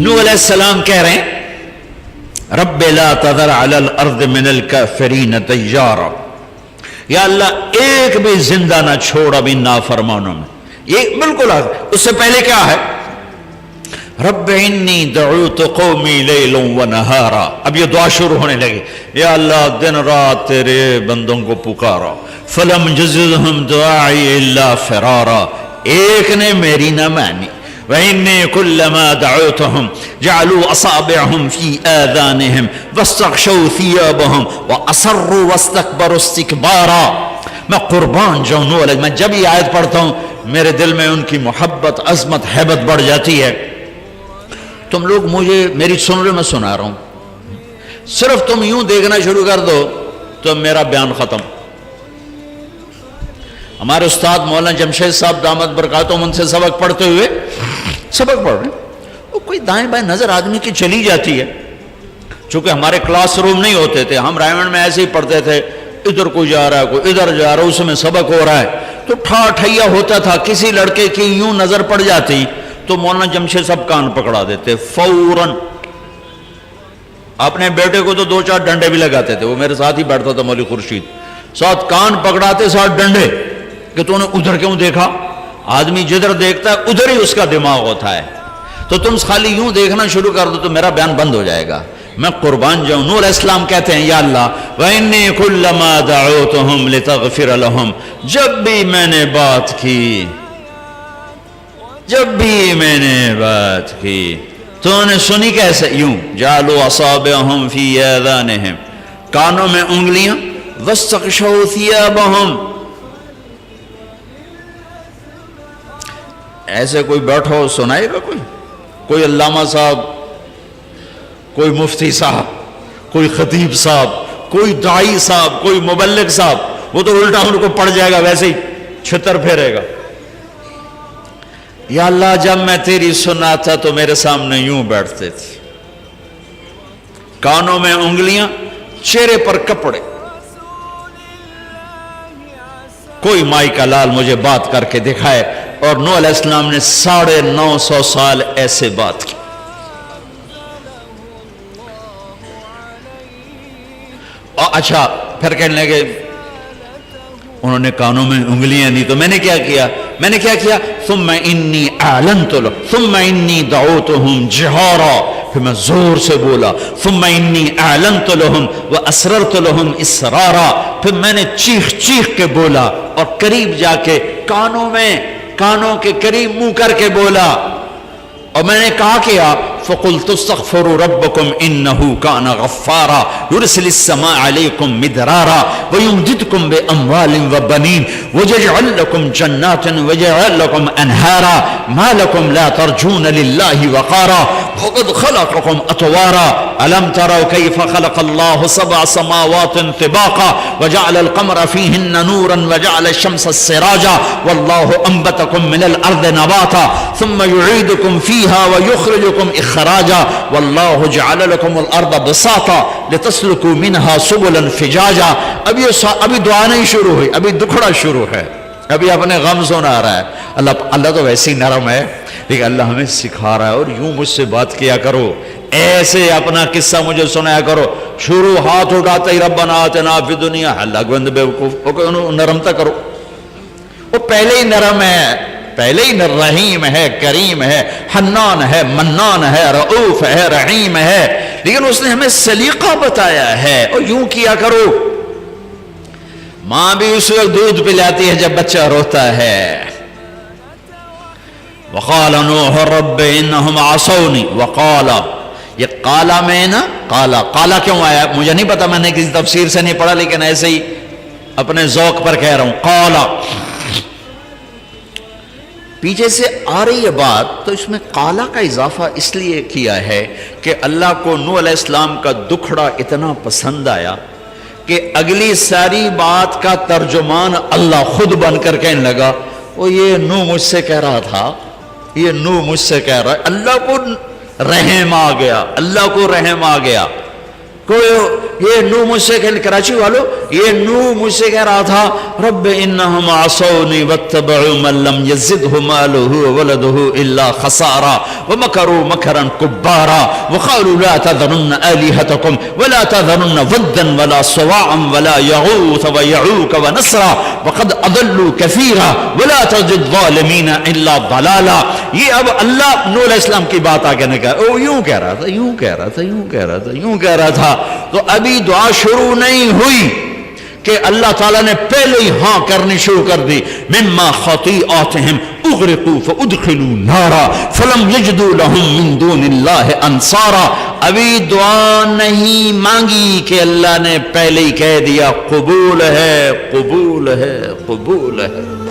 نوح علیہ السلام کہہ رہے ہیں رب لا تذر علی الارض من الکافرین دیارا، یا اللہ ایک بھی زندہ نہ چھوڑ ابھی نافرمانوں میں. یہ بالکل اس سے پہلے کیا ہے؟ رب انی دعوت قومی لیلا و نہارا. اب یہ دعا شروع ہونے لگی، یا اللہ دن رات تیرے بندوں کو پکارا. فلم یزدہم دعائی الا فرارا، ایک نے میری نہ مانی. وإني كلما دعوتهم جعلوا أصابعهم في آذانهم واستغشوا ثيابهم وأصروا واستكبروا استكبارا. میں قربان جاؤں نوح علیہ، میں جب یہ آیت پڑھتا ہوں میرے دل میں ان کی محبت، عظمت، ہیبت بڑھ جاتی ہے. تم لوگ مجھے میری سن رہے، میں سنا رہا ہوں، صرف تم یوں دیکھنا شروع کر دو تو میرا بیان ختم. ہمارے استاد مولانا جمشید صاحب دامت برکاتہم ان سے سبق پڑھتے ہوئے سبق پڑھ رہے ہیں، وہ کوئی دائیں بائیں نظر آدمی کی چلی جاتی ہے. چونکہ ہمارے کلاس روم نہیں ہوتے تھے، ہم رائمنڈ میں ایسے ہی پڑھتے تھے، ادھر کوئی جا رہا ہے کوئی ادھر جا رہا ہے، اس میں سبق ہو رہا ہے تو ٹھا ٹھیا ہوتا تھا. کسی لڑکے کی یوں نظر پڑ جاتی تو مولانا جمشید صاحب کان پکڑا دیتے فوراً. اپنے بیٹے کو تو 2-4 ڈنڈے بھی لگاتے تھے، وہ میرے ساتھ ہی بیٹھتا تھا مولوی خورشید، ساتھ کان پکڑاتے ساتھ ڈنڈے کہ تو نے ادھر کیوں دیکھا. آدمی جدھر دیکھتا ہے ادھر ہی اس کا دماغ ہوتا ہے. تو تم خالی یوں دیکھنا شروع کر دو تو میرا بیان بند ہو جائے گا. میں قربان جاؤں. نوح علیہ السلام کہتے ہیں یا اللہ وَإِنِّي كُلَّمَا دَعُوتُهُمْ لِتَغْفِرَ لَهُمْ، جب بھی میں نے بات کی، جب بھی میں نے بات کی تو نے سنی کیسے؟ یوں جَعَلُوا أَصَابِعَهُمْ فِي آذَانِهِمْ، کانوں میں انگلیاں، وَاسْتَغْشَوْا ثِيَابَهُمْ. ایسے کوئی بیٹھو سنائے گا؟ کوئی علامہ صاحب، کوئی مفتی صاحب، کوئی خطیب صاحب، کوئی داعی صاحب، کوئی مبلغ صاحب، وہ تو الٹا ان کو پڑ جائے گا، ویسے ہی چھتر پھیرے گا. یا اللہ جب میں تیری سناتا تو میرے سامنے یوں بیٹھتے تھے، کانوں میں انگلیاں، چہرے پر کپڑے. کوئی مائی کا لال مجھے بات کر کے دکھائے. اور نوح علیہ السلام نے 950 سال ایسے بات کی. اچھا پھر کہنے لگے انہوں نے کانوں میں انگلیاں دی تو میں نے کیا کیا؟ میں نے کیا کیا؟ ثم انی اعلنت لهم ثم انی دعوتهم جہارا، پھر میں زور سے بولا. ثم انی اعلنت لهم واسررت لهم اسرارا، پھر میں نے چیخ چیخ کے بولا اور قریب جا کے کانوں کے قریب منہ کر کے بولا. اور میں نے کہا کیا؟ فَقُلْتُ اسْتَغْفِرُوا رَبَّكُمْ إِنَّهُ كَانَ غَفَّارًا يُرْسِلِ السَّمَاءَ عَلَيْكُمْ مِدْرَارًا وَيُمْدِدْكُمْ بِأَمْوَالٍ وَبَنِينَ وَيَجْعَلْ لَكُمْ جَنَّاتٍ وَيَجْعَلْ لَكُمْ أَنْهَارًا مَا لَكُمْ لَا تَرْجُونَ لِلَّهِ وَقَارًا وَقَدْ خَلَقَكُمْ أَطْوَارًا أَلَمْ تَرَوْا كَيْفَ خَلَقَ اللَّهُ 7 سَمَاوَاتٍ طِبَاقًا وَجَعَلَ الْقَمَرَ فِيهِنَّ نُورًا وَجَعَلَ الشَّمْسَ سِرَاجًا وَاللَّهُ أَنبَتَكُم مِّنَ الْأَرْضِ نَبَاتًا ثُمَّ يُعِيدُكُم فِيهَا وَيُخْرِجُكُم إِخْرَاجًا وَاللَّهُ جَعَلَ لَكُمُ الْأَرْضَ بِسَاطًا لِتَسْلُكُوا مِنْهَا سُبُلًا فِجَاجًا. ابھی دعا نہیں شروع ہوئی، ابھی دکھڑا شروع ہے، ابھی اپنے غم سنا رہا ہے. اللہ تو ویسے ہی نرم ہے، لیکن اللہ ہمیں سکھا رہا ہے. اور یوں مجھ سے بات کیا کرو، ایسے اپنا قصہ مجھے سنایا کرو. شروع ہاتھ اٹھاتے ہی ربنا آتنا فی الدنیا، اللہ گوند بیوقوف، نرمتا کرو. وہ پہلے ہی نرم ہے، پہلے ہی رحیم ہے، کریم ہے، حنان ہے، منان ہے، رؤوف ہے، رحیم ہے. لیکن اس نے ہمیں سلیقہ بتایا ہے. اور یوں کیا کرو. ماں بھی اس وقت دودھ پلاتی ہے جب بچہ روتا ہے. وقال نوح رب انہم عصونی. وقال، یہ قالا میں نا، قالا کیوں آیا مجھے نہیں پتا، میں نے کسی تفسیر سے نہیں پڑھا، لیکن ایسے ہی اپنے ذوق پر کہہ رہا ہوں. قالا پیچھے سے آ رہی ہے بات، تو اس میں قالا کا اضافہ اس لیے کیا ہے کہ اللہ کو نوح علیہ السلام کا دکھڑا اتنا پسند آیا کہ اگلی ساری بات کا ترجمان اللہ خود بن کر کہنے لگا وہ یہ نوح مجھ سے کہہ رہا تھا، یہ نوح مجھ سے کہہ رہا ہے. اللہ کو رحم آ گیا، اللہ کو رحم آ گیا. کوئی یہ نو مجھ سے کراچی والو، یہ نو مجھ سے کہہ رہا تھا رب انہم عصونی واتبعوا من لم یزدہ مالہ وولدہ الا خسارا ومکروا مکرا کبارا وقالوا لا تذرن آلہتکم ولا تذرن ودا ولا صواعا ولا یغوث ویعوک ونسرا وقد اضلوا کثیرا ولا تزد الظالمین الا ضلالا. یہ اب اللہ نوح علیہ السلام کی بات آگے نے کہا، او یوں کہہ رہا تھا، یوں کہہ رہا تھا، یوں کہہ رہا تھا، یوں کہہ رہا تھا. تو ابھی دعا شروع نہیں ہوئی کہ اللہ تعالیٰ نے پہلے ہی ہاں کرنی شروع کر دی. مما خطیئاتہم اغرقوا فادخلوا نارا فلم یجدوا لهم من دون اللہ انصارا. ابھی دعا نہیں مانگی کہ اللہ نے پہلے ہی کہہ دیا قبول ہے، قبول ہے، قبول ہے.